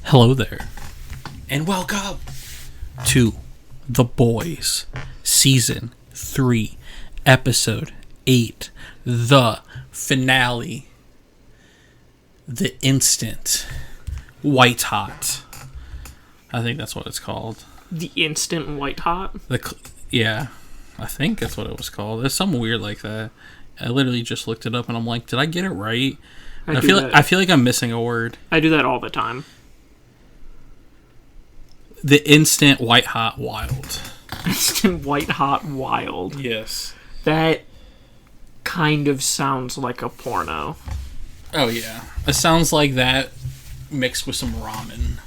Hello there, and welcome to The Boys, Season 3, Episode 8, the finale, the instant, white hot. I think that's what it's called. The instant white hot? Yeah, I think that's what it was called. There's something weird like that. I literally just looked it up, and I'm like, did I get it right? I feel like I'm missing a word. I do that all the time. The instant white hot wild. Instant white hot wild. Yes. That kind of sounds like a porno. Oh yeah. It sounds like that mixed with some ramen.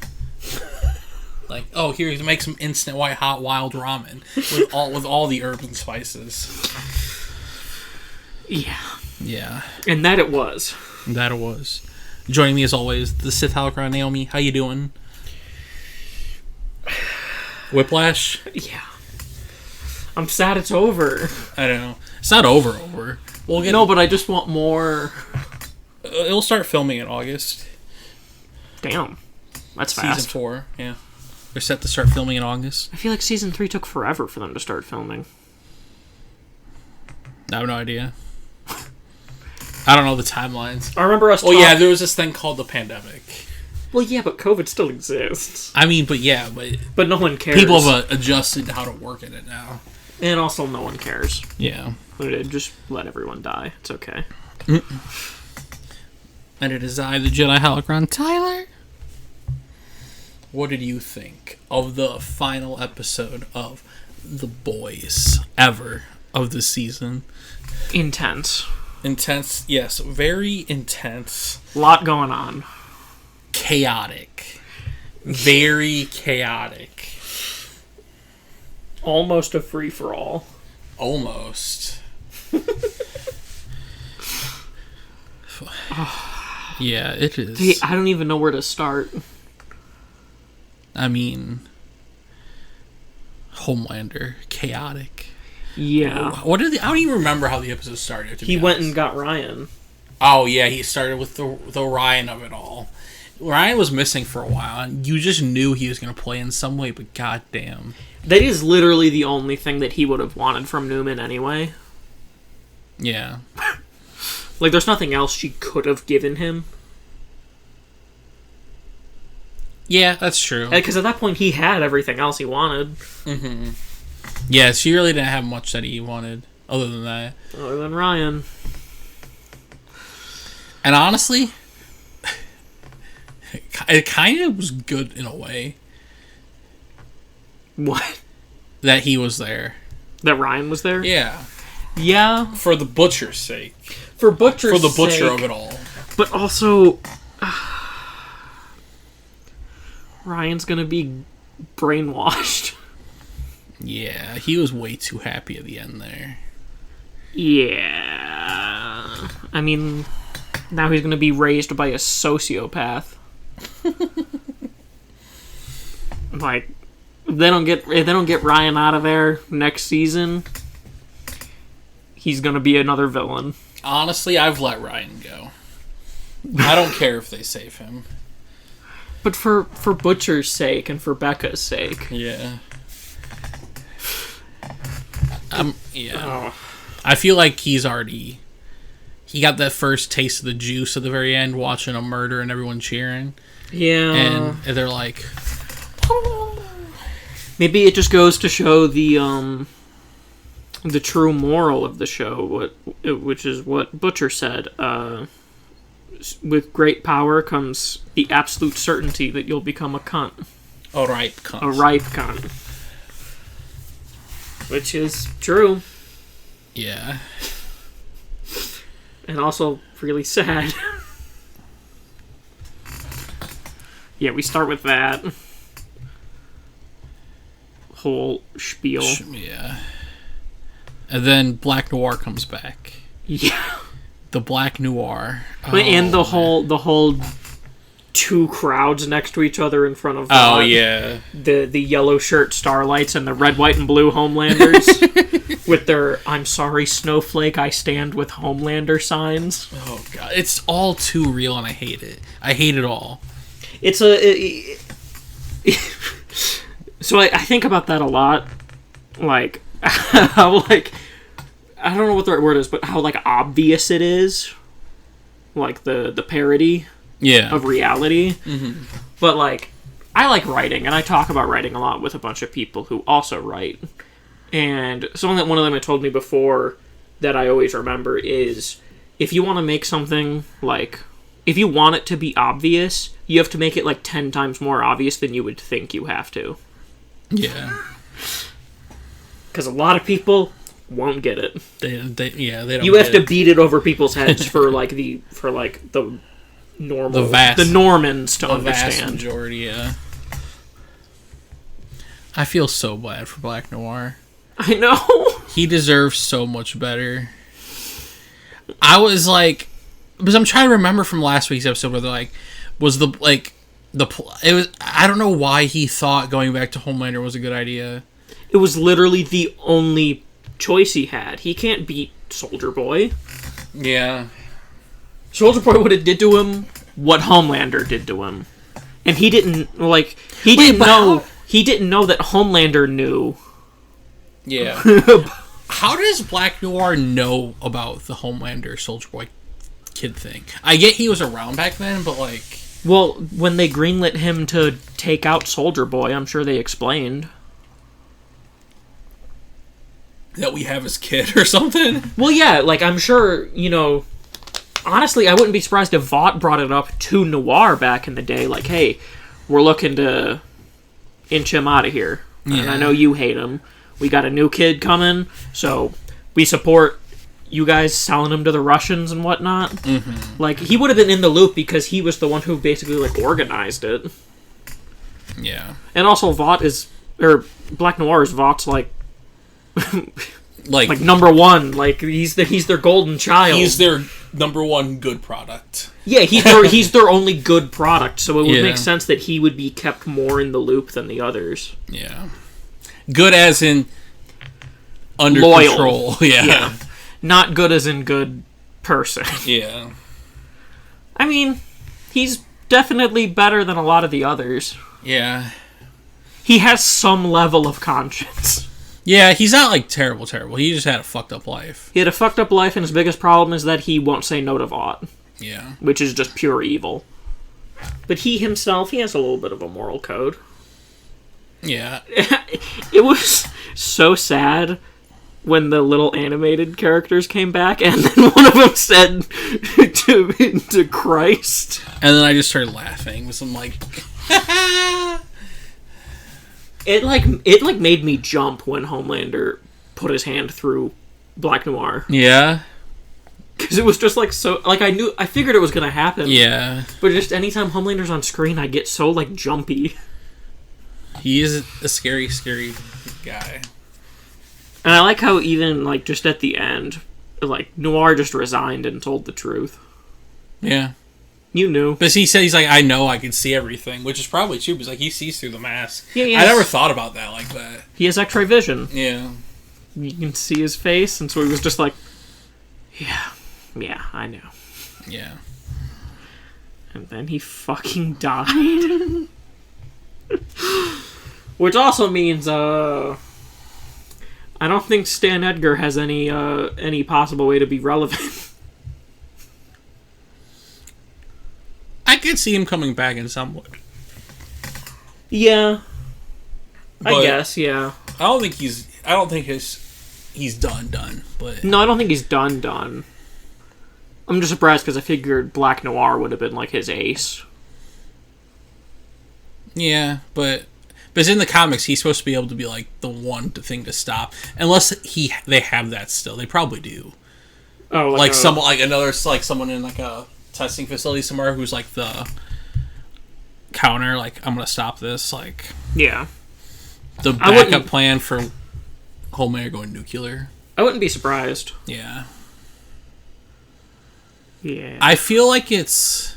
Like, oh, here, make some instant white hot wild ramen with all the herbs and spices. Yeah. Yeah. And that it was. That it was. Joining me as always, the Sith Holocron Naomi. How you doing? Whiplash? Yeah. I'm sad it's over. I don't know. It's not over. We'll get. No, but I just want more. It'll start filming in August. Damn. That's fast. Season 4, yeah. They're set to start filming in August. I feel like Season 3 took forever for them to start filming. I have no idea. I don't know the timelines. I remember us Oh, yeah, there was this thing called the pandemic. Well, yeah, but COVID still exists. I mean, but no one cares. People have adjusted to how to work in it now. And also, no one cares. Yeah. Just let everyone die. It's okay. And it is I, the Jedi Holocron, Tyler. What did you think of the final episode of The Boys ever of the season? Intense. Intense, yes. Very intense. A lot going on. Chaotic. Very chaotic. Almost a free-for-all. Almost. Yeah, it is. I don't even know where to start. I mean, Homelander, chaotic. Yeah. I don't even remember how the episode started. He went and got Ryan. Oh yeah, he started with the Ryan of it all. Ryan was missing for a while, and you just knew he was going to play in some way, but goddamn. That is literally the only thing that he would have wanted from Newman anyway. Yeah. Like, there's nothing else she could have given him. Yeah, that's true. Because at that point, he had everything else he wanted. Mm-hmm. Yeah, she really didn't have much that he wanted, other than that. Other than Ryan. And honestly, it kind of was good in a way. What? That he was there. That Ryan was there? Yeah. Yeah. For the butcher's sake. For the butcher of it all. But also, Ryan's gonna be brainwashed. Yeah, he was way too happy at the end there. Yeah. I mean, now he's gonna be raised by a sociopath. Like, if they don't get Ryan out of there next season, he's gonna be another villain. Honestly, I've let Ryan go. I don't care if they save him. But for Butcher's sake and for Becca's sake. Yeah. Yeah. Oh. I feel like he got that first taste of the juice at the very end, watching a murder and everyone cheering. Yeah. And they're like, maybe it just goes to show the true moral of the show, which is what Butcher said. With great power comes the absolute certainty that you'll become a cunt. a ripe cunt. A ripe cunt. Which is true. Yeah. And also really sad. Yeah, we start with that whole spiel. Yeah. And then Black Noir comes back. Yeah. The Black Noir. And the whole two crowds next to each other in front of yeah. the yellow shirt Starlights and the red, white, and blue Homelanders with their "I'm sorry, Snowflake, I stand with Homelander" signs. Oh god, it's all too real and I hate it. I hate it all. it's so I think about that a lot, like how like I don't know what the right word is, but how like obvious it is, like the parody of reality. Mm-hmm. But like I like writing, and I talk about writing a lot with a bunch of people who also write. And something that one of them had told me before that I always remember is if you want to make something like if you want it to be obvious, you have to make it like 10 times more obvious than you would think you have to. Yeah. Because a lot of people won't get it. They don't. You have to beat it over people's heads for the normal the Normans to understand. Vast majority, yeah. I feel so bad for Black Noir. I know. He deserves so much better. I was like, because I'm trying to remember from last week's episode where they're like, it was, I don't know why he thought going back to Homelander was a good idea. It was literally the only choice he had. He can't beat Soldier Boy. Yeah. Soldier Boy would have did to him what Homelander did to him. And he didn't, like, he didn't know that Homelander knew. Yeah. How does Black Noir know about the Homelander Soldier Boy kid thing? I get he was around back then, but like... Well, when they greenlit him to take out Soldier Boy, I'm sure they explained. That we have his kid or something? Well, yeah, like, I'm sure, honestly, I wouldn't be surprised if Vought brought it up to Noir back in the day, like, hey, we're looking to inch him out of here. Yeah. And I know you hate him. We got a new kid coming, so we support you guys selling him to the Russians and whatnot. Mm-hmm. Like, he would have been in the loop because he was the one who basically, like, organized it. Yeah. And also, Black Noir is Vaught's, like number one. Like, he's their golden child. He's their number one good product. Yeah, he's their only good product, so it would make sense that he would be kept more in the loop than the others. Yeah. Good as in under loyal control. Yeah. Not good as in good person. Yeah. I mean, he's definitely better than a lot of the others. Yeah. He has some level of conscience. Yeah, he's not like terrible. He just had a fucked up life. He had a fucked up life, and his biggest problem is that he won't say no to Vought. Yeah. Which is just pure evil. But he himself, he has a little bit of a moral code. Yeah. It was so sad when the little animated characters came back, and then one of them said to Christ. And then I just started laughing with some like... It made me jump when Homelander put his hand through Black Noir. Yeah. Because it was just like so... Like, I figured it was going to happen. Yeah. But just anytime Homelander's on screen, I get so, like, jumpy. He is a scary, scary guy. And I like how even, like, just at the end, like, Noir just resigned and told the truth. Yeah. You knew. But he said, he's like, I know I can see everything, which is probably true, because, like, he sees through the mask. Yeah, I never thought about that like that. He has X-ray vision. Yeah. You can see his face, and so he was just like, yeah, I know. Yeah. And then he fucking died. Which also means, I don't think Stan Edgar has any possible way to be relevant. I could see him coming back in some way. Yeah. But I guess, yeah. I don't think he's done, but... No, I don't think he's done. I'm just surprised because I figured Black Noir would have been, like, his ace. Yeah, but in the comics, he's supposed to be able to be, like, the one thing to stop. Unless they have that still. They probably do. Oh, like someone, like, another, like, someone in, like, a testing facility somewhere who's, like, the counter, like, I'm gonna stop this, like... Yeah. The backup plan for Homelander going nuclear. I wouldn't be surprised. Yeah. Yeah. I feel like it's...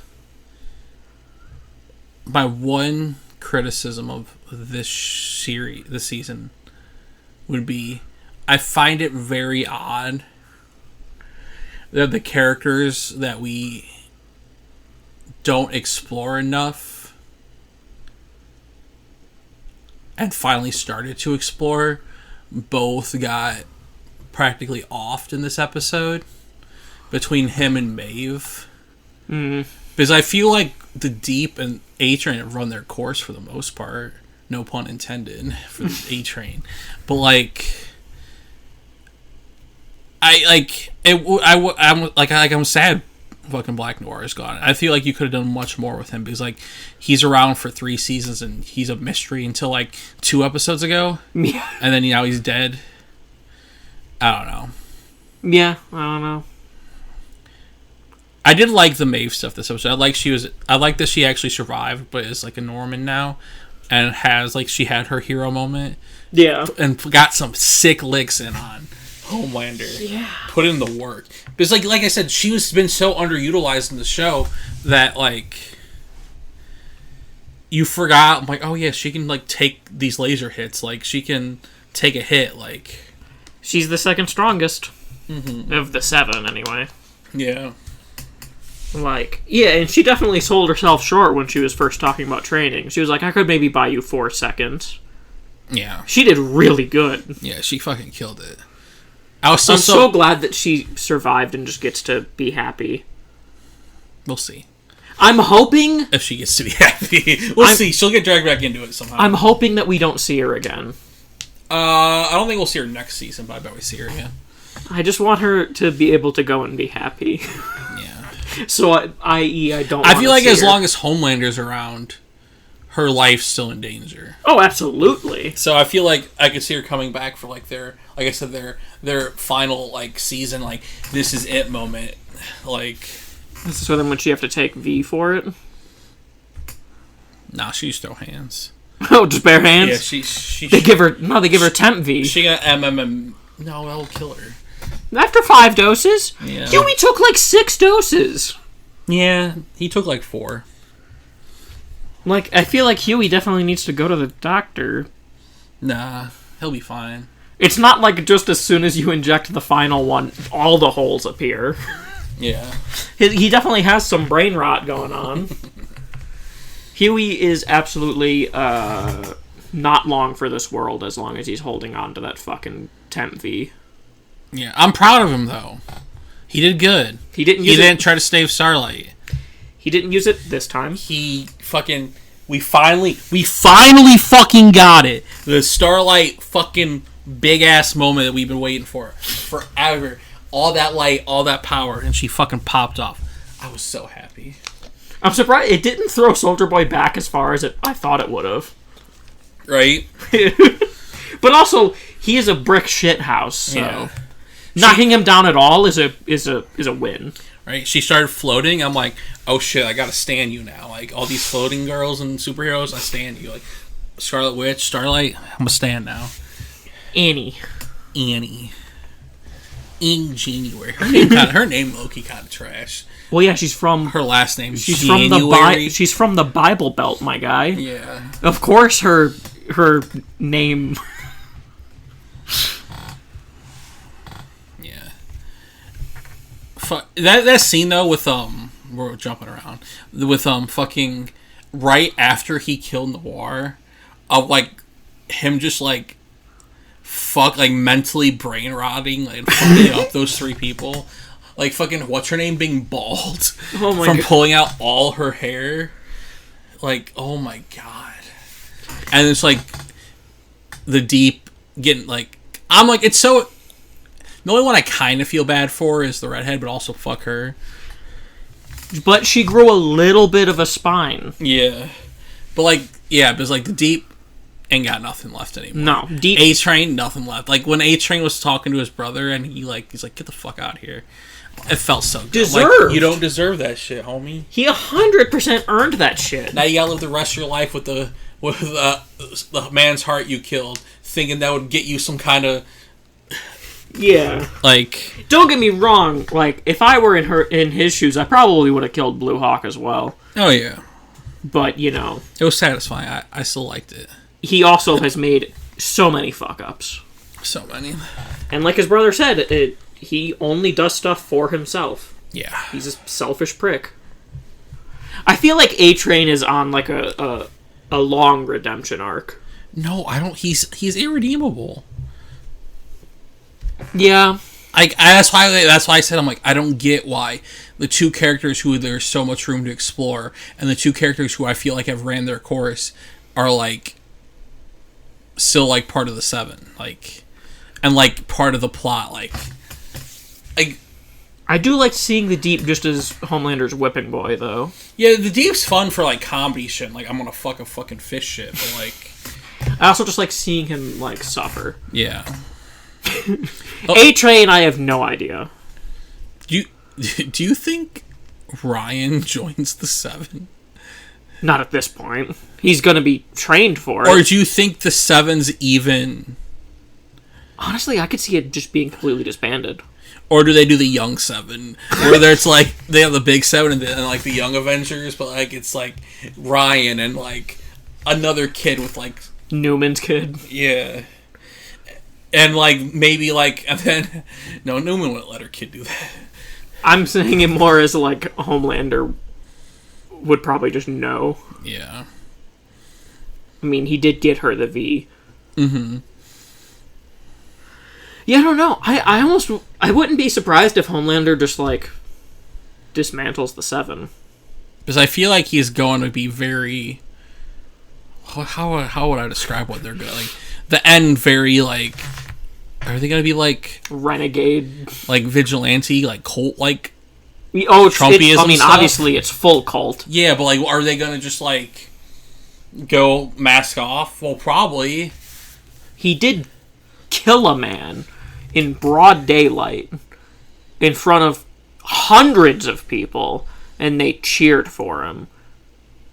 My one criticism of this season, would be... I find it very odd that the characters that we don't explore enough and finally started to explore, both got practically offed in this episode between him and Maeve. Because I feel like the Deep and A-Train have run their course for the most part. No pun intended for the A-Train. But I'm sad fucking Black Noir is gone. I feel like you could have done much more with him because he's around for 3 seasons and he's a mystery until 2 episodes ago. Yeah. And then now he's dead. I don't know. Yeah, I don't know. I did like the Maeve stuff this episode. I like that she actually survived, but is a Norman now, and has she had her hero moment. Yeah, and got some sick licks in on Homelander. Yeah, put in the work. Because like I said, she's been so underutilized in the show that you forgot. I'm oh yeah, she can take these laser hits. She can take a hit. She's the second strongest of the 7, anyway. Yeah. Yeah, and she definitely sold herself short when she was first talking about training. She was I could maybe buy you 4 seconds. Yeah. She did really good. Yeah, she fucking killed it. I'm so glad that she survived and just gets to be happy. We'll see. I'm hoping... If she gets to be happy. We'll see. She'll get dragged back into it somehow. I'm hoping that we don't see her again. I don't think we'll see her next season, but I bet we see her again. I just want her to be able to go and be happy. Yeah. So, i.e., I don't I feel as long as Homelander's around, her life's still in danger. Oh, absolutely. So I feel I could see her coming back for their, like I said, their final season, this is it moment. So then would she have to take V for it? Nah, she just throw hands. Oh, just bare hands? Yeah, she they give her temp V. She got MMM. No, that'll kill her. After 5 doses? Yeah. Huey took 6 doses. Yeah, he took 4. I feel Huey definitely needs to go to the doctor. Nah, he'll be fine. It's not just as soon as you inject the final one, all the holes appear. Yeah. He definitely has some brain rot going on. Huey is absolutely not long for this world as long as he's holding on to that fucking temp V. Yeah, I'm proud of him, though. He did good. He didn't try to save Starlight. He didn't use it this time. We finally fucking got it. The Starlight fucking big ass moment that we've been waiting for forever. All that light, all that power, and she fucking popped off. I was so happy. I'm surprised it didn't throw Soldier Boy back as far as I thought it would have. Right? But also, he is a brick shit house, so yeah. Knocking him down at all is a win. Right? She started floating. I'm oh shit, I gotta stand you now. All these floating girls and superheroes, I stand you. Scarlet Witch, Starlight, I'm gonna stand now. Annie. In January. Her name low-key kind of trash. Well, yeah, she's from... Her last name she's January. She's from the Bible Belt, my guy. Yeah. Of course her name... Yeah. That scene, though, with, we're jumping around. With, fucking... Right after he killed Noir, of, him just, mentally brain rotting, fucking up those 3 people. Fucking, what's her name being bald from pulling out all her hair. Oh my god. And it's the Deep getting I'm it's so. The only one I kind of feel bad for is the redhead, but also fuck her. But she grew a little bit of a spine. Yeah. But because the Deep ain't got nothing left anymore. No, Deep. A-Train, nothing left. When A-Train was talking to his brother and he's get the fuck out of here. It felt so good. Deserved. You don't deserve that shit, homie. He 100% earned that shit. Now you gotta live the rest of your life with the man's heart you killed, thinking that would get you some kind of... Yeah. Don't get me wrong. If I were in his shoes, I probably would have killed Blue Hawk as well. Oh, yeah. But, It was satisfying. I still liked it. He also has made so many fuck-ups. So many. And like his brother said, he only does stuff for himself. Yeah. He's a selfish prick. I feel A-Train is on a long redemption arc. No, I don't. He's irredeemable. Yeah. That's why I said I'm like, I don't get why the two characters who there's so much room to explore and the two characters who I feel like have ran their course are like still like part of the seven, like, and like part of the plot, like I do like seeing the Deep just as Homelander's whipping boy, though. yeah, the Deep's fun for like comedy shit, like I'm gonna fuck a fucking fish shit, but like I also just like seeing him like suffer. yeah. A-Train, I have no idea. Do you think Ryan joins the seven? Not at this point. He's gonna be trained for it. Or do you think the seven's even? Honestly, I could see it just being completely disbanded. Or do they do the young seven, where it's like they have the big seven and then like the young Avengers, but like it's like Ryan and like another kid with like Newman's kid. yeah, and like maybe like and then no, Newman wouldn't let her kid do that. I'm saying it more as like Homelander would probably just know. Yeah. I mean, he did get her the V. Mm-hmm. Yeah, I don't know. I wouldn't be surprised if Homelander just like dismantles the Seven. Because I feel like he's going to be very. How would I describe what they're going like? The end very like. Are they going to be like renegade, like vigilante, like cult, like? Oh, Trumpism I mean, stuff? obviously it's full cult. Yeah, but like, are they going to just like go mask off? Well, probably. He did kill a man in broad daylight in front of hundreds of people, and they cheered for him.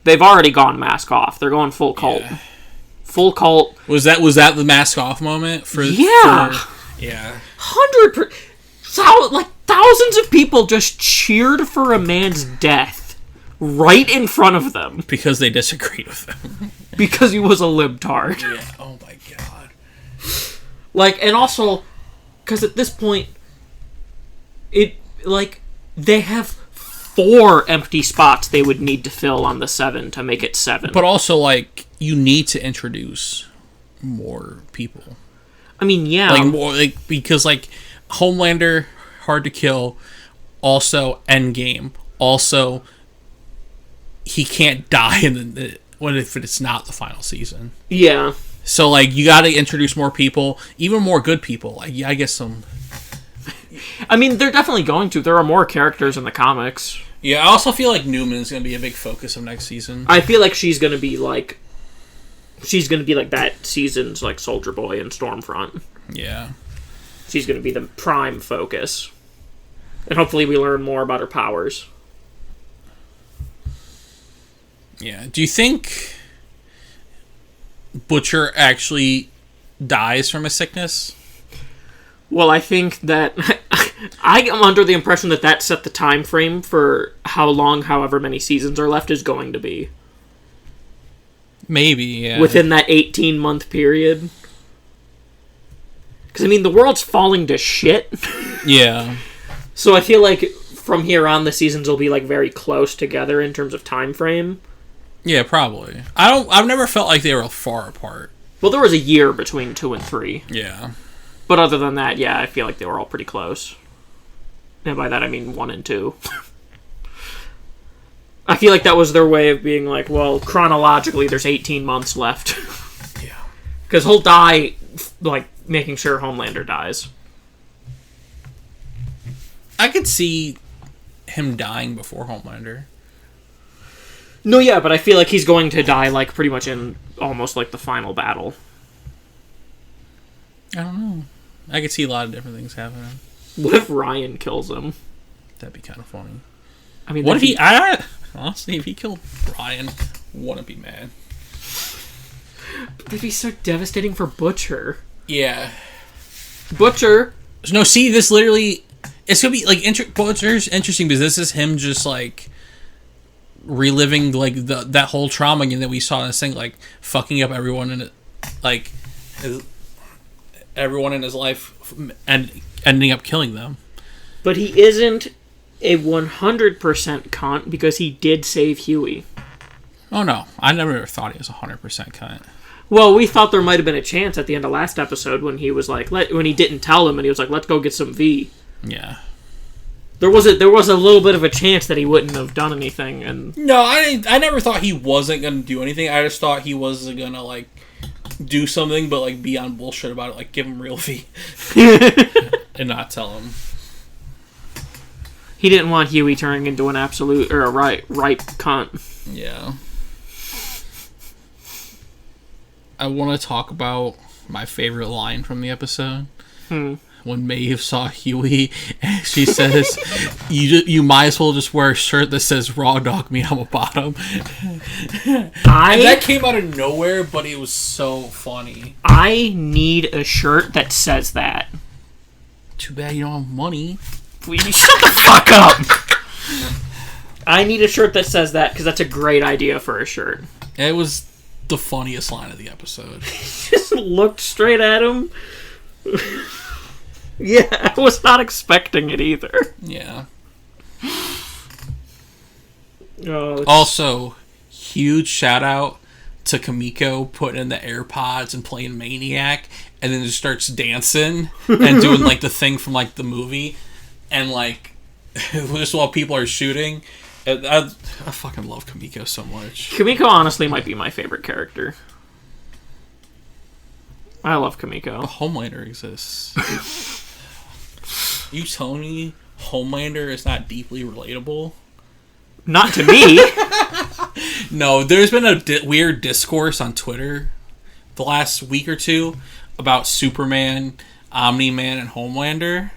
They've already gone mask off. They're going full cult. Yeah. Full cult. Was that the mask off moment for? Yeah. Yeah. 100%. Like thousands of people just cheered for a man's death right in front of them Because they disagreed with him. because he was a libtard. Yeah. Oh my god. Like, and also, because at this point, it, like, they have 4 empty spots they would need to fill on the 7 to make it 7. But also, like, you need to introduce more people. I mean, yeah. Like, more, like, because, like, Homelander, hard to kill. Also, Endgame. Also, he can't die what if it's not the final season? Yeah. So, like, you gotta introduce more people, even more good people. Like, yeah, I guess some. I mean, they're definitely going to. There are more characters in the comics. Yeah, I also feel like Newman's gonna be a big focus of next season. I feel like she's gonna be like that season's like Soldier Boy and Stormfront. Yeah. She's gonna be the prime focus. And hopefully we learn more about her powers. Yeah. Do you think Butcher actually dies from a sickness? Well, I think that I am under the impression that set the time frame for how long, however many seasons are left, is going to be. Maybe, yeah. Within that 18-month period. Because, I mean, the world's falling to shit. Yeah. So I feel like from here on, the seasons will be, like, very close together in terms of time frame. Yeah, probably. I've never felt like they were far apart. Well, there was a year between 2 and 3. Yeah. But other than that, yeah, I feel like they were all pretty close. And by that, I mean 1 and 2. I feel like that was their way of being like, well, chronologically, there's 18 months left. Yeah. Because he'll die, like, making sure Homelander dies. I could see him dying before Homelander. No, yeah, but I feel like he's going to die, like, pretty much in almost, like, the final battle. I don't know. I could see a lot of different things happening. What if Ryan kills him? That'd be kind of funny. I mean, What if honestly, if he killed Ryan, wouldn't be mad. That'd be so devastating for Butcher. Yeah. Butcher. No, see, this literally, it's gonna be like Butcher's interesting because this is him just like reliving like that whole trauma again that we saw in this thing, like fucking up everyone in it, like everyone in his life and ending up killing them. But he isn't a 100% cunt because he did save Huey. Oh no, I never thought he was 100% cunt. Well, we thought there might have been a chance at the end of last episode when he was like, when he didn't tell him, and he was like, "Let's go get some V." Yeah. There was a little bit of a chance that he wouldn't have done anything, and no, I never thought he wasn't gonna do anything. I just thought he wasn't gonna like do something, but like be on bullshit about it, like give him real V and not tell him. He didn't want Huey turning into an absolute or a ripe cunt. Yeah. I want to talk about my favorite line from the episode. When Maeve saw Huey, and she says, "You might as well just wear a shirt that says Raw Dog Me, I'm a bottom." And that came out of nowhere, but it was so funny. I need a shirt that says that. Too bad you don't have money. Please shut the fuck up. I need a shirt that says that, because that's a great idea for a shirt. It was the funniest line of the episode. Just looked straight at him. Yeah, I was not expecting it either. Yeah. Oh, also, huge shout out to Kamiko putting in the AirPods and playing Maniac, and then just starts dancing and doing like the thing from like the movie, and like just while people are shooting. I fucking love Kamiko so much. Kamiko honestly might be my favorite character. I love Kamiko. Homelander exists. You telling me Homelander is not deeply relatable? Not to me. No, there's been a weird discourse on Twitter the last week or two about Superman, Omni-Man, and Homelander.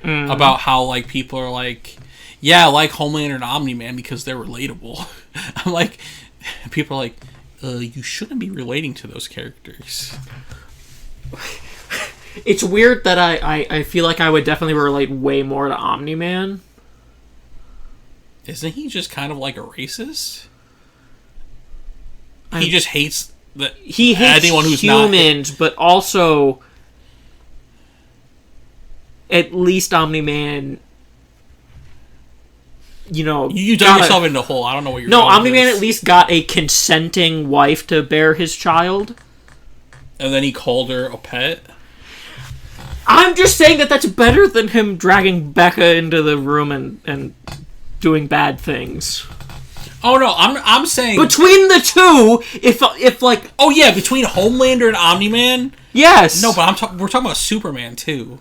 About how like people are like, yeah, I like Homelander and Omni-Man because they're relatable. I'm like, people are like, you shouldn't be relating to those characters. It's weird that I feel like I would definitely relate way more to Omni-Man. Isn't he just kind of like a racist? He just hates anyone who's humans, but also at least Omni-Man, you know, you dug yourself into a hole. I don't know what you're. No, Omni-Man at least got a consenting wife to bear his child, and then he called her a pet. I'm just saying that's better than him dragging Becca into the room and doing bad things. Oh no, I'm saying between the two, if like, oh yeah, between Homelander and Omni-Man. Yes. No, but we're talking about Superman too.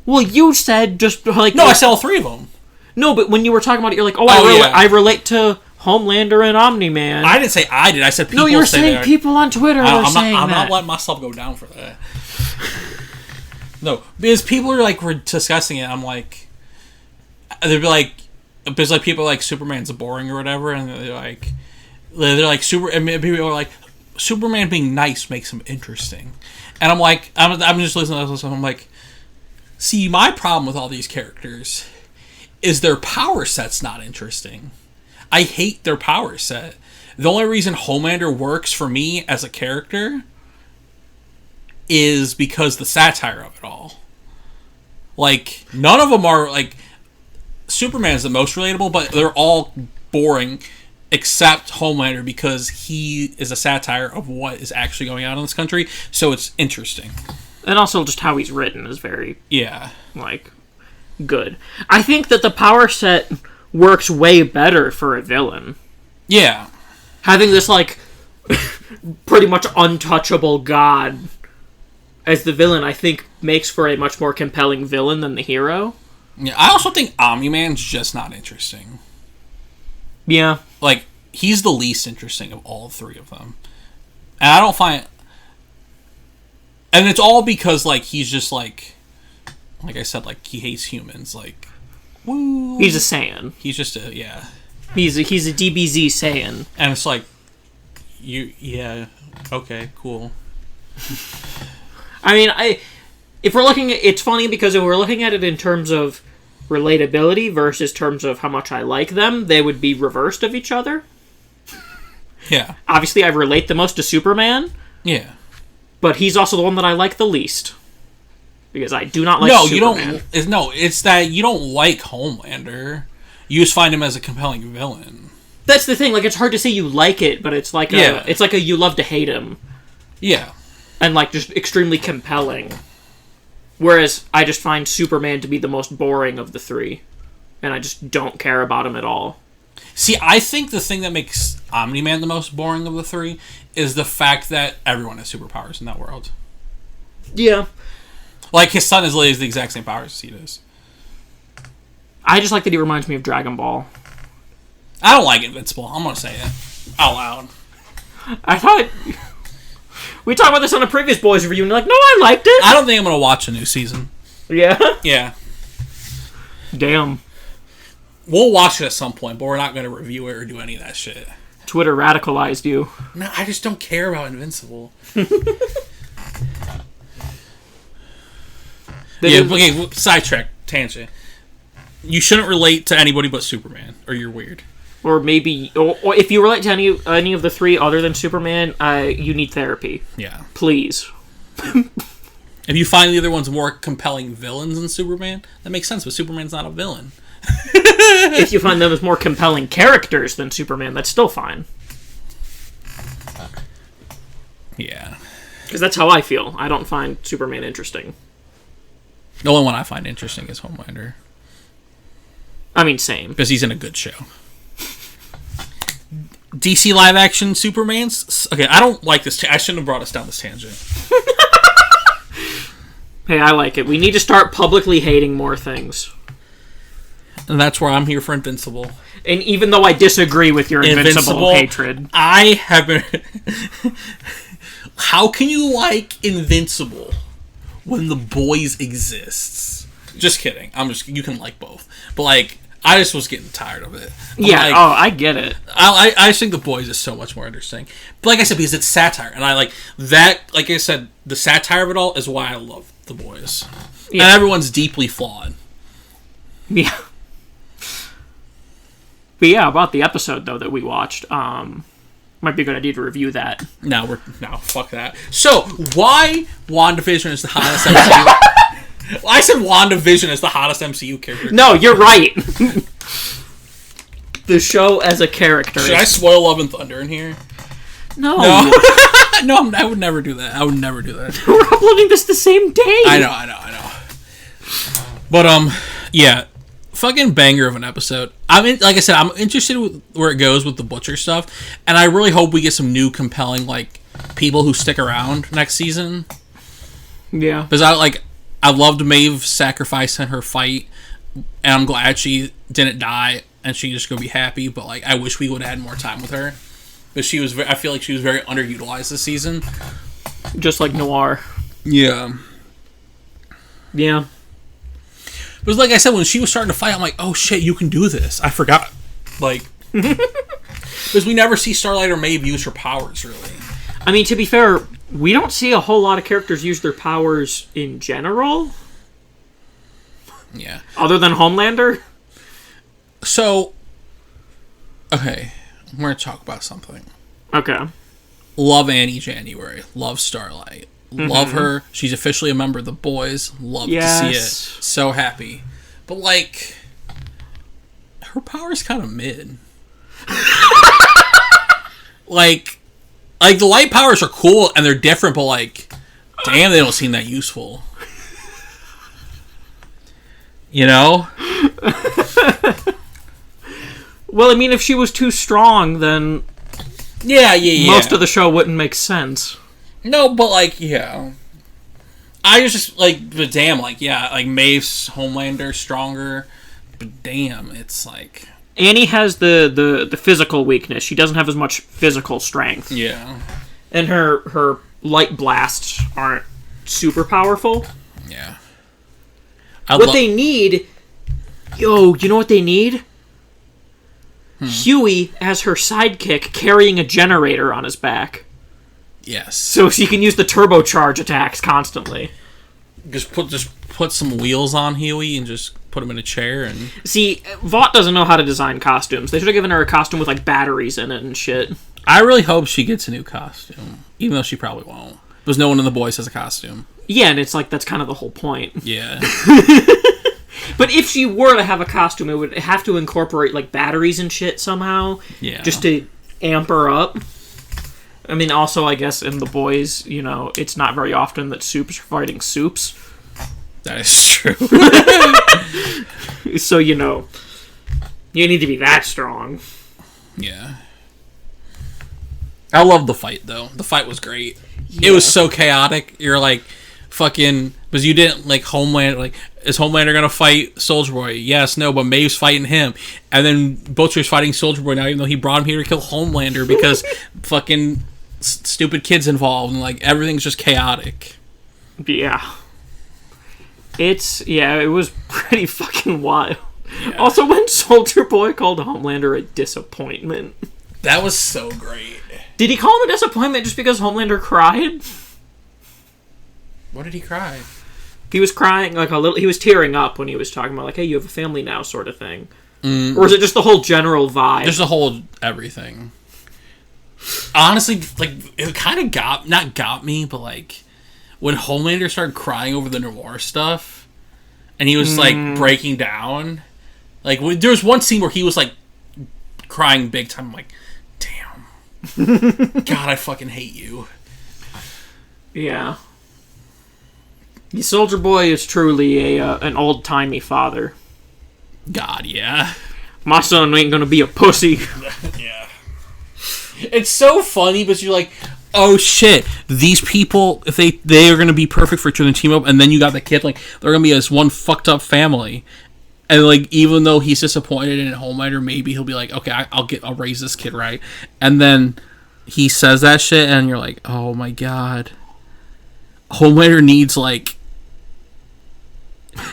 Well, you said just like no, I said all three of them. No, but when you were talking about it, you're like, I relate to Homelander and Omni-Man. I didn't say I did. I said people. No, you're saying people on Twitter are saying that. I'm not letting myself go down for that. No, because people are like, we're discussing it. I'm like, they'd be like, because like people are like Superman's boring or whatever, and they're like and people are like, Superman being nice makes him interesting, and I'm like, I'm just listening to this, and I'm like, see, my problem with all these characters is their power set's not interesting. I hate their power set. The only reason Homelander works for me as a character is because the satire of it all. Like, none of them are, like, Superman's the most relatable, but they're all boring except Homelander because he is a satire of what is actually going on in this country, so it's interesting. And also just how he's written is very, yeah, like, good. I think that the power set works way better for a villain. Yeah. Having this, like, pretty much untouchable god as the villain, I think, makes for a much more compelling villain than the hero. Yeah, I also think Omni-Man's just not interesting. Yeah. Like, he's the least interesting of all three of them. And I don't find... And it's all because, like, he's just, like I said, like, he hates humans, like... Woo. He's a Saiyan. He's just a... Yeah. He's a DBZ Saiyan. And it's like... Yeah, okay, cool. I mean, if we're looking at... It's funny because if we're looking at it in terms of relatability versus terms of how much I like them, they would be reversed of each other. Yeah. Obviously, I relate the most to Superman. Yeah. But he's also the one that I like the least. Because I do not like Superman. It's that you don't like Homelander. You just find him as a compelling villain. That's the thing. Like, it's hard to say you like it, but it's like it's like a you love to hate him. Yeah. And, like, just extremely compelling. Whereas I just find Superman to be the most boring of the three. And I just don't care about him at all. See, I think the thing that makes Omni-Man the most boring of the three is the fact that everyone has superpowers in that world. Yeah. Like, his son is literally the exact same powers as he does. I just like that he reminds me of Dragon Ball. I don't like Invincible. I'm going to say it out loud. I thought... We talked about this on a previous Boys review, and you're like, no, I liked it. I don't think I'm going to watch a new season. Yeah? Yeah. Damn. We'll watch it at some point, but we're not going to review it or do any of that shit. Twitter radicalized you. No, I just don't care about Invincible. Okay, sidetrack, tangent. You shouldn't relate to anybody but Superman, or you're weird. Or maybe... Or if you relate to any of the three other than Superman, you need therapy. Yeah. Please. If you find the other ones more compelling villains than Superman, that makes sense, but Superman's not a villain. If you find them as more compelling characters than Superman, that's still fine. Yeah. Because that's how I feel. I don't find Superman interesting. The only one I find interesting is Homelander. I mean, same. Because he's in a good show. DC live action Superman's... Okay, I don't like this. I shouldn't have brought us down this tangent. Hey, I like it. We need to start publicly hating more things. And that's where I'm here for Invincible. And even though I disagree with your Invincible hatred... I have been... How can you like Invincible when The Boys exists? Just kidding. You can like both. But, like... I just was getting tired of it. I get it. I just think The Boys is so much more interesting. But like I said, because it's satire. And I like that, like I said, the satire of it all is why I love The Boys. Yeah. And everyone's deeply flawed. Yeah. But yeah, about the episode, though, that we watched, might be a good idea to review that. No, fuck that. So, why WandaVision is the hottest MCU... Well, I said WandaVision is the hottest MCU character. No, you're right. The show as a character. Should I spoil Love and Thunder in here? No. No, I would never do that. We're uploading this the same day. I know. But, yeah. Fucking banger of an episode. Like I said, I'm interested with where it goes with the Butcher stuff. And I really hope we get some new compelling, like, people who stick around next season. Yeah. Because I loved Maeve sacrificing her fight, and I'm glad she didn't die, and she just gonna be happy. But like, I wish we would have had more time with her, but I feel like she was very underutilized this season, just like Noir. Yeah. But like I said, when she was starting to fight, I'm like, oh shit, you can do this. I forgot, like, because we never see Starlight or Maeve use her powers really. I mean, to be fair, we don't see a whole lot of characters use their powers in general. Yeah. Other than Homelander. So, okay, we're going to talk about something. Okay. Love Annie January. Love Starlight. Mm-hmm. Love her. She's officially a member of the Boys. Love to see it. So happy. But, like, her power's kind of mid. Like, the light powers are cool, and they're different, but, like, damn, they don't seem that useful. You know? Well, I mean, if she was too strong, then... Yeah. Most of the show wouldn't make sense. No, but, like, yeah. I was just, like, but damn, like, yeah, like, Maeve's Homelander stronger, but damn, it's, like... Annie has the physical weakness. She doesn't have as much physical strength. Yeah. And her light blasts aren't super powerful. Yeah. They need... Yo, you know what they need? Huey as her sidekick carrying a generator on his back. Yes. So she can use the turbocharge attacks constantly. Just put some wheels on Huey and just put him in a chair and... See, Vought doesn't know how to design costumes. They should have given her a costume with, like, batteries in it and shit. I really hope she gets a new costume, even though she probably won't. Because no one in The Boys has a costume. Yeah, and it's like, that's kind of the whole point. Yeah. But if she were to have a costume, it would have to incorporate, like, batteries and shit somehow. Yeah. Just to amp her up. I mean, also, I guess in The Boys, you know, it's not very often that soups are fighting soups. That is true. So, you know, you need to be that strong. Yeah. I love the fight, though. The fight was great. Yeah. It was so chaotic. You're like, fucking... Because you didn't, like, Homelander... Like, is Homelander gonna fight Soldier Boy? Yes, no, but Maeve's fighting him. And then Butcher's fighting Soldier Boy now, even though he brought him here to kill Homelander because fucking stupid kids involved. And, like, everything's just chaotic. Yeah. It was pretty fucking wild. Yeah. Also, when Soldier Boy called Homelander a disappointment. That was so great. Did he call him a disappointment just because Homelander cried? What did he cry? He was crying like a little. He was tearing up when he was talking about like, "Hey, you have a family now," sort of thing. Or is it just the whole general vibe? Just the whole everything. Honestly, like it kind of not got me, but like when Homelander started crying over the noir stuff, and he was like breaking down. Like there was one scene where he was like crying big time. I'm like, damn, God, I fucking hate you. Yeah. The Soldier Boy is truly an old-timey father. God, yeah. My son ain't gonna be a pussy. Yeah. It's so funny, but you're like, oh shit, these people, if they are gonna be perfect for each other and team up, and then you got the kid, like, they're gonna be this one fucked up family. And like, even though he's disappointed in Homelander, maybe he'll be like, okay, I'll raise this kid right. And then he says that shit, and you're like, oh my god. Homelander needs, like,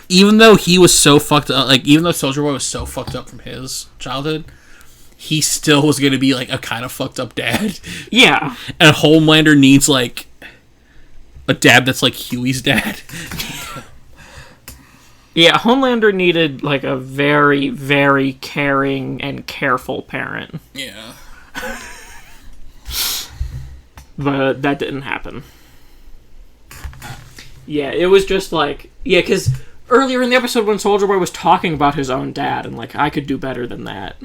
even though he was so fucked up, like, even though Soldier Boy was so fucked up from his childhood, he still was going to be, like, a kind of fucked up dad. Yeah. And Homelander needs, like, a dad that's like Huey's dad. Yeah, Homelander needed, like, a very, very caring and careful parent. Yeah. But that didn't happen. Yeah, it was just like... Yeah, because earlier in the episode when Soldier Boy was talking about his own dad, and like, I could do better than that.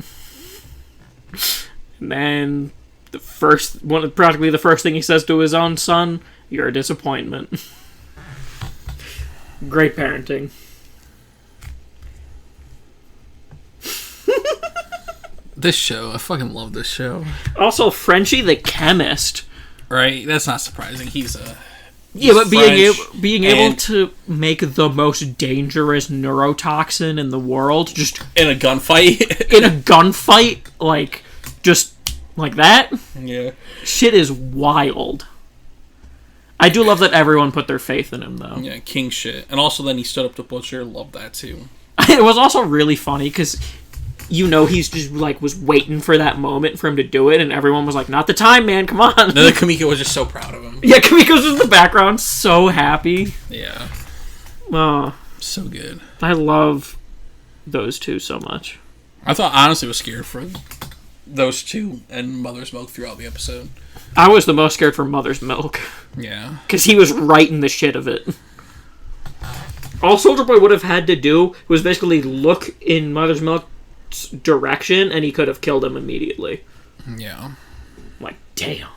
And then practically the first thing he says to his own son, you're a disappointment. Great parenting. This show, I fucking love this show. Also, Frenchie the chemist. Right? That's not surprising. He's but being able and to make the most dangerous neurotoxin in the world, just in a gunfight. in a gunfight, like, just like that. Yeah. Shit is wild. I do love that everyone put their faith in him, though. Yeah, king shit. And also then he stood up to Butcher. Love that, too. It was also really funny, because, you know, he's just, like, was waiting for that moment for him to do it, and everyone was like, not the time, man, come on. And then Kamiko was just so proud of him. Yeah, Kamiko's just in the background, so happy. Yeah. Oh. So good. I love those two so much. I thought, honestly, was scared for those two and Mother's Milk throughout the episode. I was the most scared for Mother's Milk. Yeah. Because he was right in the shit of it. All Soldier Boy would have had to do was basically look in Mother's Milk's direction, and he could have killed him immediately. Yeah. Like, damn.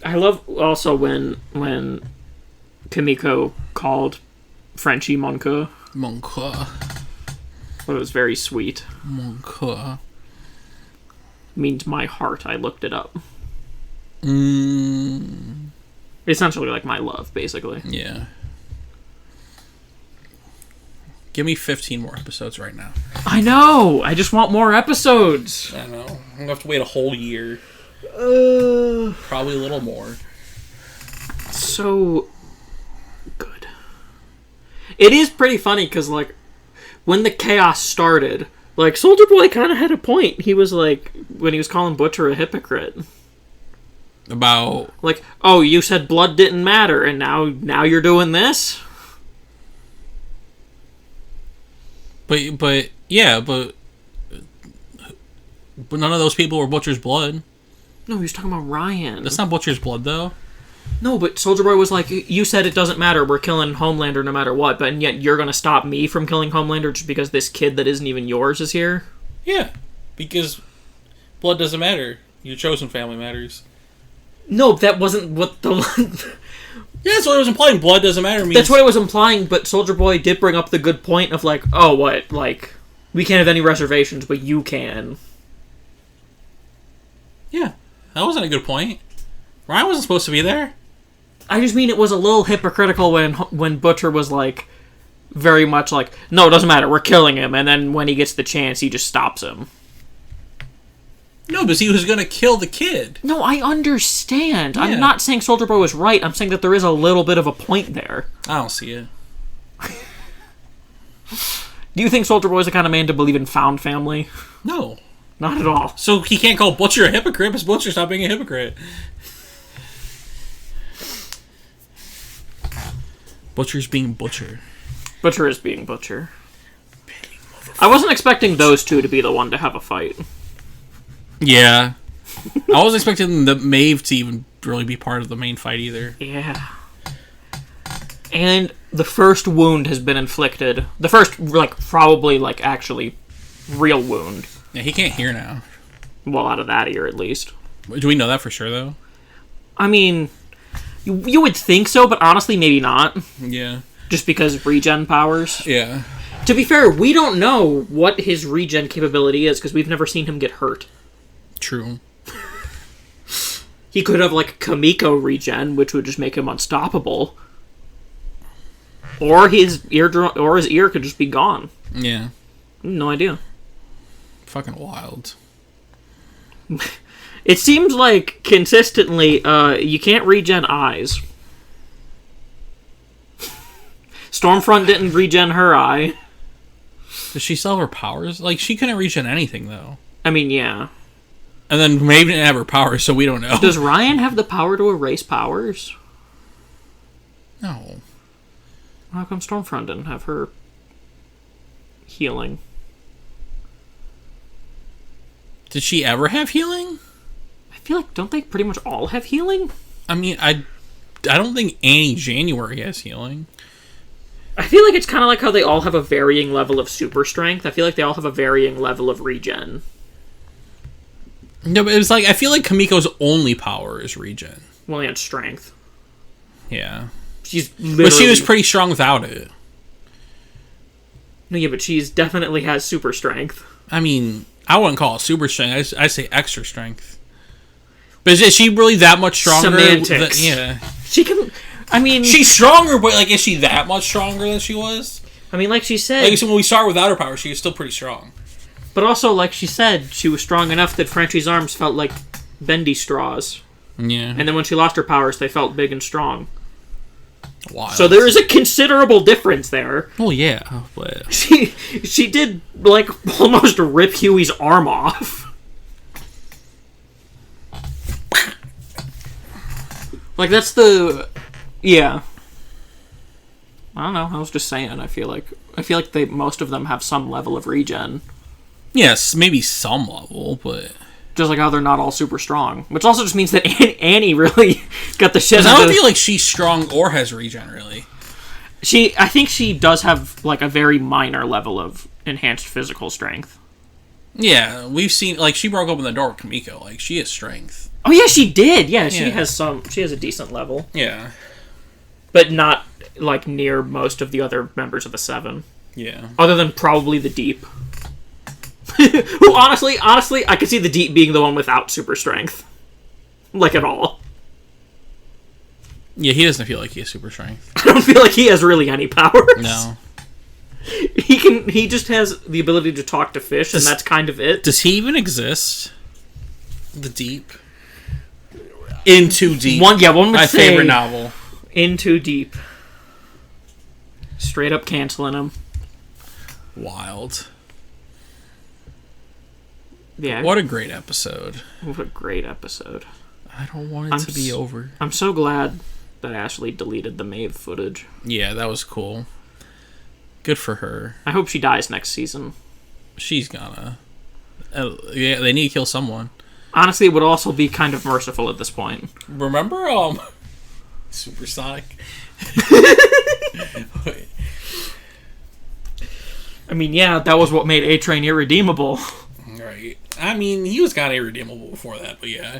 I love also when Kamiko called Frenchie Monka. Monka. It was very sweet. Monka. Means my heart. I looked it up. Essentially like my love, basically. Yeah. Give me 15 more episodes right now. I know! I just want more episodes! I know. I'm gonna have to wait a whole year. Probably a little more. So good. It is pretty funny, because, like, when the chaos started, like, Soldier Boy kind of had a point. He was like, when he was calling Butcher a hypocrite. About... Like, oh, you said blood didn't matter, and now you're doing this? But yeah, but none of those people were Butcher's blood. No, he was talking about Ryan. That's not Butcher's blood, though. No, but Soldier Boy was like, you said it doesn't matter, we're killing Homelander no matter what, but yet you're gonna stop me from killing Homelander just because this kid that isn't even yours is here? Yeah, because blood doesn't matter. Your chosen family matters. No, that wasn't what the... Yeah, that's what it was implying. Blood doesn't matter. That's what it was implying, but Soldier Boy did bring up the good point of, like, oh, what? Like, we can't have any reservations, but you can. Yeah, that wasn't a good point. Ryan wasn't supposed to be there. I just mean it was a little hypocritical when Butcher was, like, very much like, no, it doesn't matter, we're killing him, and then when he gets the chance, he just stops him. No, because he was going to kill the kid. No, I understand. Yeah. I'm not saying Soldier Boy was right. I'm saying that there is a little bit of a point there. I don't see it. Do you think Soldier Boy's the kind of man to believe in found family? No. Not at all. So he can't call Butcher a hypocrite because Butcher's not being a hypocrite. Butcher's being Butcher. Butcher is being Butcher. I wasn't expecting those two to be the one to have a fight. Yeah. I wasn't expecting the Maeve to even really be part of the main fight either. Yeah. And the first wound has been inflicted. The first, like, probably, like, actually real wound. Yeah, he can't hear now. Well, out of that ear, at least. Do we know that for sure, though? I mean, you would think so, but honestly, maybe not. Yeah. Just because of regen powers. Yeah. To be fair, we don't know what his regen capability is, because we've never seen him get hurt. True. He could have, like, Kamiko regen, which would just make him unstoppable. Or his ear could just be gone. Yeah. No idea. Fucking wild. It seems like, consistently, you can't regen eyes. Stormfront didn't regen her eye. Does she still have her powers? Like, she couldn't regen anything, though. I mean, yeah. And then Maeve didn't have her powers, so we don't know. Does Ryan have the power to erase powers? No. How come Stormfront didn't have her healing? Did she ever have healing? I feel like, don't they pretty much all have healing? I mean, I don't think Annie January has healing. I feel like it's kind of like how they all have a varying level of super strength. I feel like they all have a varying level of regen. No, but it was like, I feel like Kamiko's only power is regen. Well, and strength. Yeah. She's literally... But she was pretty strong without it. No, yeah, but she's definitely has super strength. I mean, I wouldn't call it super strength. I say extra strength. But is she really that much stronger? Semantics. Yeah. She can... I mean... She's stronger, but, like, is she that much stronger than she was? I mean, like she said... Like, so when we saw her without her power, she was still pretty strong. But also, like she said, she was strong enough that Frenchie's arms felt like bendy straws. Yeah. And then when she lost her powers, they felt big and strong. Wild. So there is a considerable difference there. Well, yeah, but... She did, like, almost rip Huey's arm off. Like, that's the... Yeah. I don't know, I was just saying, I feel like most of them have some level of regen. Yes, maybe some level, but... Just like how they're not all super strong. Which also just means that Annie really got the shit out of... I don't feel like she's strong or has regen, really. I think she does have, like, a very minor level of enhanced physical strength. Yeah, we've seen... Like, she broke open the door with Kamiko. Like, she has strength. Oh, yeah, she did! Yeah, she Yeah. has a decent level. Yeah. But not, like, near most of the other members of the Seven. Yeah. Other than probably the Deep. Who, honestly, I could see the Deep being the one without super strength. Like, at all. Yeah, he doesn't feel like he has super strength. I don't feel like he has really any powers. No. He just has the ability to talk to fish, and that's kind of it. Does he even exist? The Deep? Into Deep. One would My say... favorite novel. Into Deep. Straight up canceling him. Wild. Yeah. What a great episode. What a great episode. I don't want it to be over. I'm so glad that Ashley deleted the Maeve footage. Yeah, that was cool. Good for her. I hope she dies next season. She's gonna. Yeah, they need to kill someone. Honestly, it would also be kind of merciful at this point. Remember, Supersonic? I mean, yeah, that was what made A-Train irredeemable. Right. I mean, he was kind of irredeemable before that, but yeah.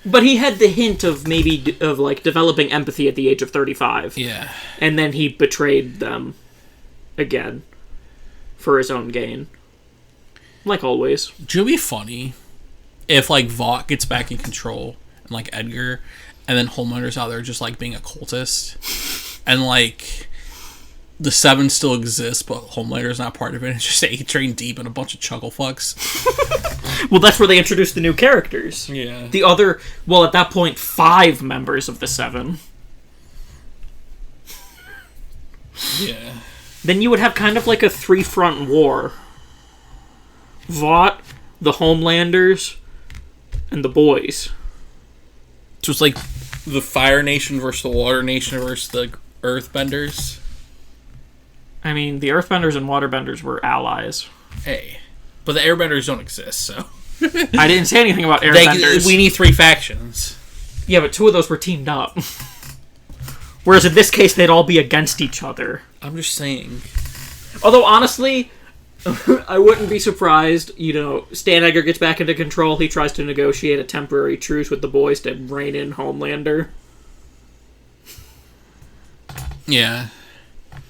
But he had the hint of maybe of like developing empathy at the age of 35. Yeah. And then he betrayed them again for his own gain. Like always. Would it be funny if, like, Vought gets back in control and, like, Edgar, and then Homelander's out there just, like, being a cultist, and, like, the Seven still exists, but Homelander's not part of it. It's just A-Train Deep and a bunch of chuckle fucks. Well, that's where they introduced the new characters. Yeah. The other, well, at that point, 5 members of the Seven. Yeah. Then you would have kind of like a 3-front war. Vought, the Homelanders, and the boys. So it's like the Fire Nation versus the Water Nation versus the Earthbenders. I mean, the Earthbenders and Waterbenders were allies. Hey. But the Airbenders don't exist, so... I didn't say anything about Airbenders. We need 3 factions. Yeah, but 2 of those were teamed up. Whereas in this case, they'd all be against each other. I'm just saying. Although, honestly, I wouldn't be surprised, you know, Stan Edgar gets back into control, he tries to negotiate a temporary truce with the boys to rein in Homelander. Yeah.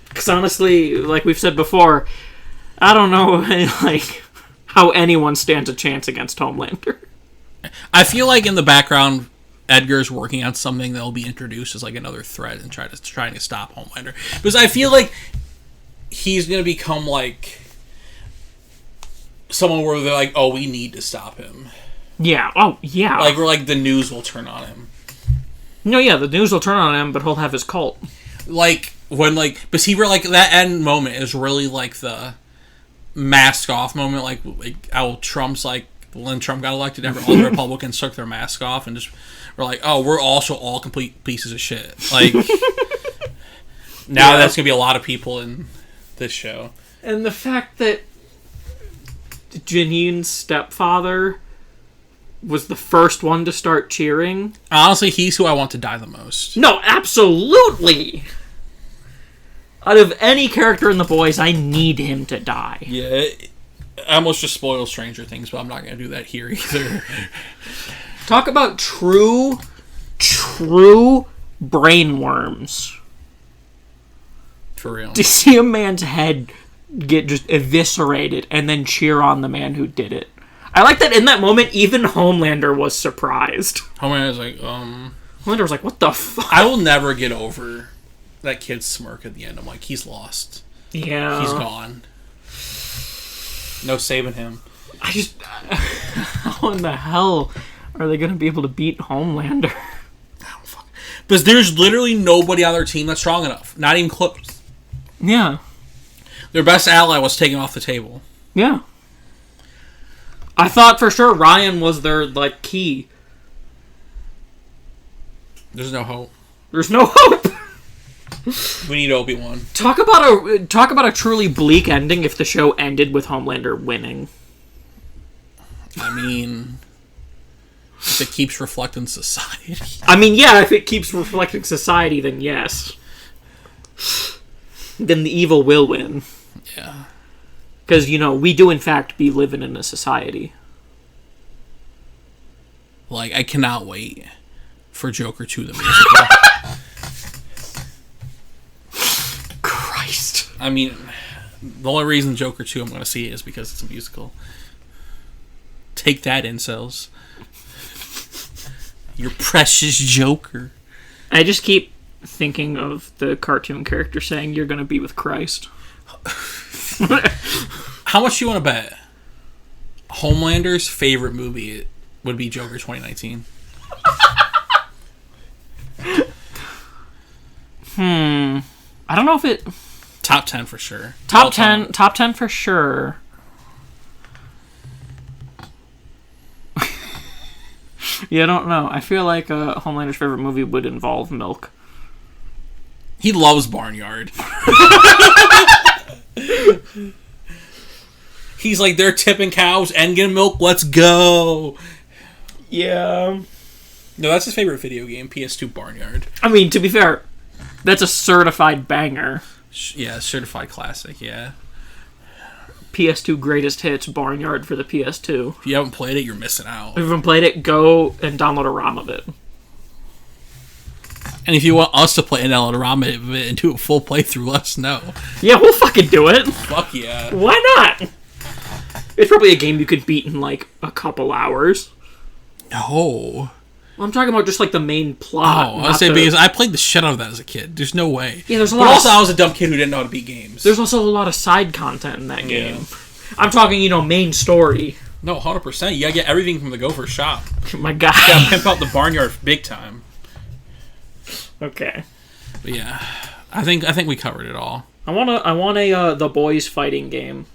Because honestly, like we've said before, I don't know, like, how anyone stands a chance against Homelander. I feel like in the background, Edgar's working on something that will be introduced as like another threat and trying to stop Homelander. Because I feel like he's going to become like someone where they're like, oh, we need to stop him. Yeah. Oh, yeah. Like, we're like, the news will turn on him. No, yeah, the news will turn on him, but he'll have his cult. Like, when, like, because he, like, that end moment is really, like, the mask off moment. Like how Trump's, like, when Trump got elected, all the Republicans took their mask off and just were like, oh, we're also all complete pieces of shit. Like, now that's going to be a lot of people in this show. And the fact that Janine's stepfather was the first one to start cheering. Honestly, he's who I want to die the most. No, absolutely! Out of any character in The Boys, I need him to die. Yeah, I almost just spoiled Stranger Things, but I'm not going to do that here either. Talk about true brainworms. For real. To see a man's head get just eviscerated and then cheer on the man who did it. I like that in that moment, even Homelander was surprised. Homelander's like, Homelander was like, what the fuck? I will never get over that kid's smirk at the end. I'm like, he's lost. Yeah. He's gone. No saving him. I just... how in the hell are they going to be able to beat Homelander? Oh, fuck. Because there's literally nobody on their team that's strong enough. Not even close. Yeah. Their best ally was taken off the table. Yeah. I thought for sure Ryan was their, like, key. There's no hope. There's no hope! We need Obi-Wan. Talk about a truly bleak ending if the show ended with Homelander winning. I mean, if it keeps reflecting society. I mean, yeah, if it keeps reflecting society, then yes. Then the evil will win. Yeah. Because, you know, we do in fact be living in a society. Like, I cannot wait for Joker 2 the musical. Christ. I mean, the only reason Joker 2 I'm going to see it is because it's a musical. Take that, incels. Your precious Joker. I just keep thinking of the cartoon character saying, you're going to be with Christ. How much do you want to bet Homelander's favorite movie would be Joker 2019? I don't know if it... Top 10 for sure. Top 10 for sure. Yeah, I don't know. I feel like Homelander's favorite movie would involve milk. He loves Barnyard. He's like, they're tipping cows and getting milk. Let's go. Yeah. No, that's his favorite video game, PS2 Barnyard. I mean, to be fair, that's a certified banger. Yeah, certified classic, yeah. PS2 Greatest Hits Barnyard for the PS2. If you haven't played it, you're missing out. If you haven't played it, go and download a ROM of it. And if you want us to play an Eldorama and do a full playthrough, let us know. Yeah, we'll fucking do it. Fuck yeah. Why not? It's probably a game you could beat in, like, a couple hours. No. I'm talking about just, like, the main plot. Oh, I was saying because I played the shit out of that as a kid. There's no way. Yeah, there's a But lot also, I was a dumb kid who didn't know how to beat games. There's also a lot of side content in that game. I'm talking, main story. No, 100%. You gotta get everything from the Gopher shop. Oh my god. You gotta pimp out the Barnyard big time. Okay. But yeah, I think we covered it all. I want a The Boys fighting game.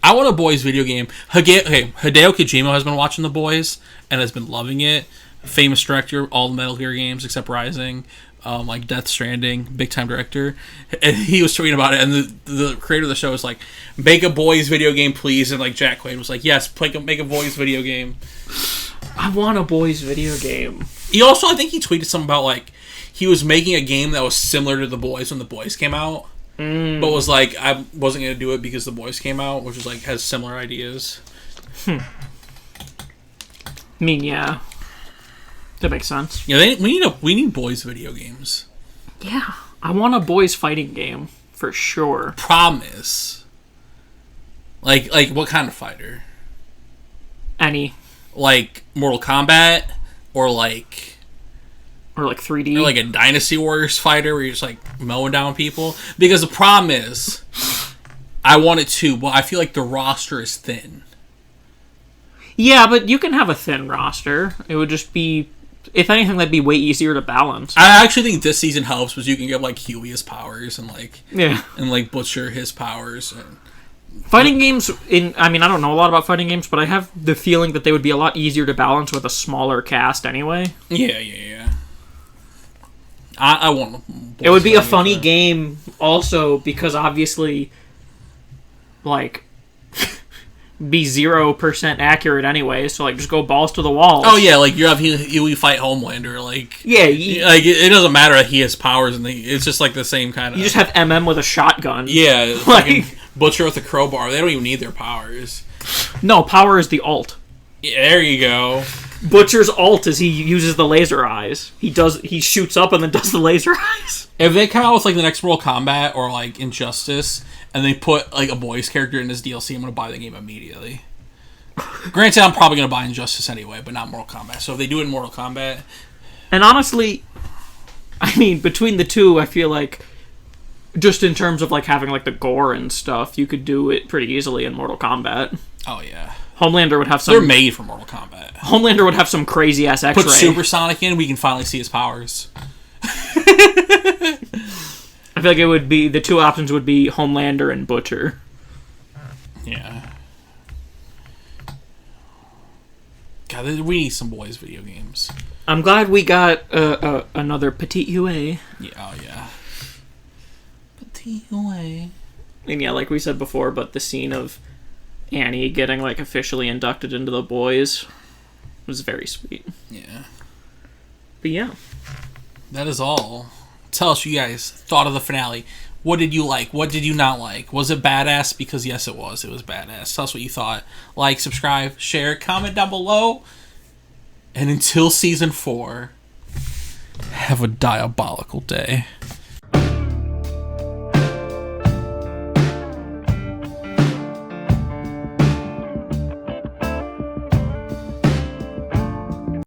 I want a Boys video game. Hideo Kojima has been watching The Boys and has been loving it. Famous director, all the Metal Gear games except Rising, like Death Stranding, big time director. And he was tweeting about it, and the creator of the show was like, "Make a Boys video game, please." And like Jack Quaid was like, "Yes, make a Boys video game." I want a Boys video game. He also, I think he tweeted something about like he was making a game that was similar to The Boys when The Boys came out. But was like, I wasn't going to do it because The Boys came out, which was like, has similar ideas. I mean, yeah. That makes sense. Yeah, we need Boys video games. Yeah. I want a Boys fighting game, for sure. Problem is, like what kind of fighter? Any. Like Mortal Kombat? Or like 3D? Or like a Dynasty Warriors fighter where you're just like mowing down people? Because the problem is, I want it too, but I feel like the roster is thin. Yeah, but you can have a thin roster. It would just be, if anything, that'd be way easier to balance. I actually think this season helps because you can give like Huey his powers and like Butcher his powers. And fighting games, I don't know a lot about fighting games, but I have the feeling that they would be a lot easier to balance with a smaller cast anyway. Yeah. I want. It would be a funny game also because obviously, like, be 0% accurate anyway. So like, just go balls to the wall. Oh yeah, like you fight Homelander. Like like it doesn't matter that he has powers and it's just like the same kind of. You just have with a shotgun. Yeah, like Butcher with a crowbar. They don't even need their powers. No, power is the ult. Yeah, there you go. Butcher's ult is he uses the laser eyes. He shoots up and then does the laser eyes. If they come out with like the next Mortal Kombat or like Injustice and they put like a Boys character in this DLC, I'm gonna buy the game immediately. Granted, I'm probably gonna buy Injustice anyway, but not Mortal Kombat. So if they do it in Mortal Kombat, and honestly, between the two, I feel like just in terms of like having like the gore and stuff, you could do it pretty easily in Mortal Kombat. Oh yeah. Homelander would have some... They're made for Mortal Kombat. Homelander would have some crazy-ass X-ray. Put Supersonic in, we can finally see his powers. I feel like it would be... The two options would be Homelander and Butcher. Yeah. God, we need some Boys video games. I'm glad we got another Petite UA. Yeah, oh yeah. Petite UA. And yeah, like we said before, but the scene of Annie getting like officially inducted into the Boys was very sweet. Yeah. But yeah. That is all. Tell us what you guys thought of the finale. What did you like? What did you not like? Was it badass? Because yes, it was. It was badass. Tell us what you thought. Like, subscribe, share, comment down below. And until season 4, have a diabolical day.